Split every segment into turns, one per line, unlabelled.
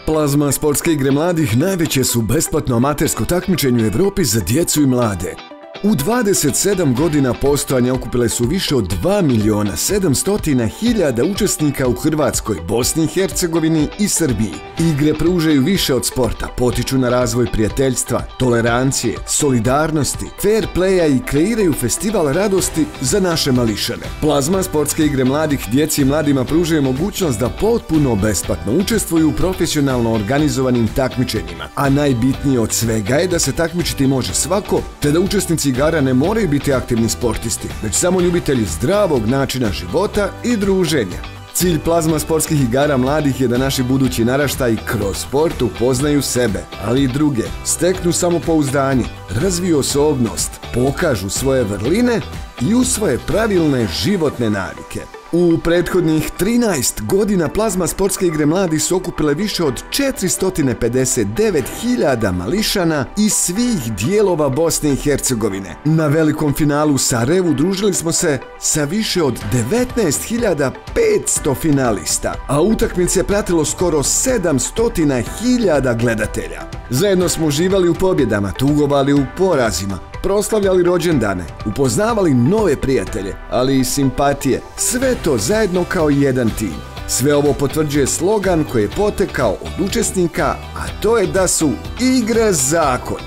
Plazma sportske igre mladih najveće su besplatno amatersko takmičenje u Evropi za djecu i mlade. U 27 godina postojanja okupile su više od 2.700.000 učesnika u Hrvatskoj, Bosni i Hercegovini i Srbiji. Igre pružaju više od sporta, potiču na razvoj prijateljstva, tolerancije, solidarnosti, fair playa i kreiraju festival radosti za naše mališane. Plazma sportske igre mladih djeci i mladima pružaju mogućnost da potpuno besplatno učestvuju u profesionalno organizovanim takmičenjima, a najbitnije od svega je da se takmičiti može svako, te da učesnici igara ne moraju biti aktivni sportisti, već samo ljubitelji zdravog načina života i druženja. Cilj Plazma sportskih igara mladih je da naši budući naraštaji kroz sport upoznaju sebe, ali i druge, steknu samopouzdanje, razviju osobnost, pokažu svoje vrline i usvoje pravilne životne navike. U prethodnih 13 godina Plazma sportske igre mladih su okupile više od 459.000 mališana iz svih dijelova Bosne i Hercegovine. Na velikom finalu u Sarajevu družili smo se sa više od 19.500 finalista, a utakmice je pratilo skoro 700.000 gledatelja. Zajedno smo uživali u pobjedama, tugovali u porazima, proslavljali rođendane, upoznavali nove prijatelje, ali i simpatije, sve to zajedno kao jedan tim. Sve ovo potvrđuje slogan koji je potekao od učesnika, a to je da su igre zakon.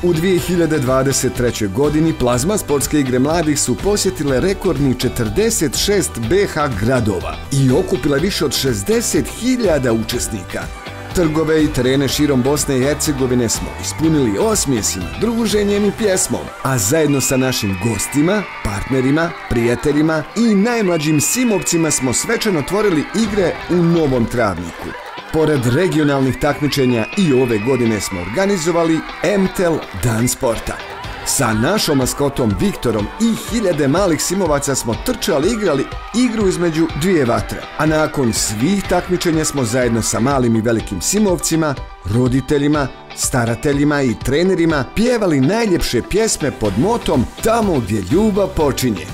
U 2023. godini Plazma sportske igre mladih su posjetile rekordni 46 BH gradova i okupile više od 60.000 učesnika. Trgove i terene širom Bosne i Hercegovine smo ispunili osmjesima, druženjem i pjesmom, a zajedno sa našim gostima, partnerima, prijateljima i najmlađim simovcima smo svečano otvorili igre u Novom Travniku. Pored regionalnih takmičenja i ove godine smo organizovali MTEL Dan sporta. Sa našom maskotom Viktorom i hiljade malih simovaca smo trčali i igrali igru između dvije vatre. A nakon svih takmičenja smo zajedno sa malim i velikim simovcima, roditeljima, starateljima i trenerima pjevali najljepše pjesme pod motom Tamo gdje ljubav počinje.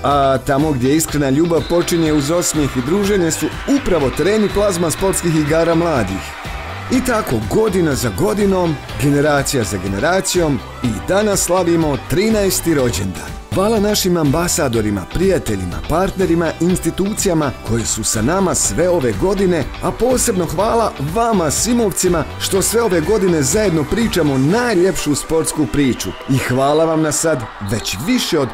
A tamo gdje iskrena ljubav počinje uz osmijeh i druženje su upravo tereni Plazma sportskih igara mladih. I tako godina za godinom, generacija za generacijom i danas slavimo 13. rođendan. Hvala našim ambasadorima, prijateljima, partnerima i institucijama koji su sa nama sve ove godine, a posebno hvala vama simovcima što sve ove godine zajedno pričamo najljepšu sportsku priču. I hvala vam na sad već više od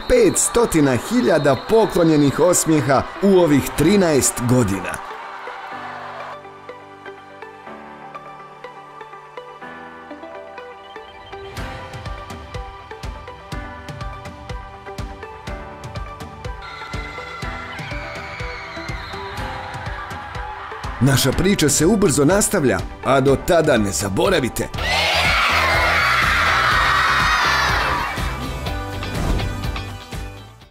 500.000 poklonjenih osmijeha u ovih 13 godina. Naša priča se ubrzo nastavlja, a do tada ne zaboravite,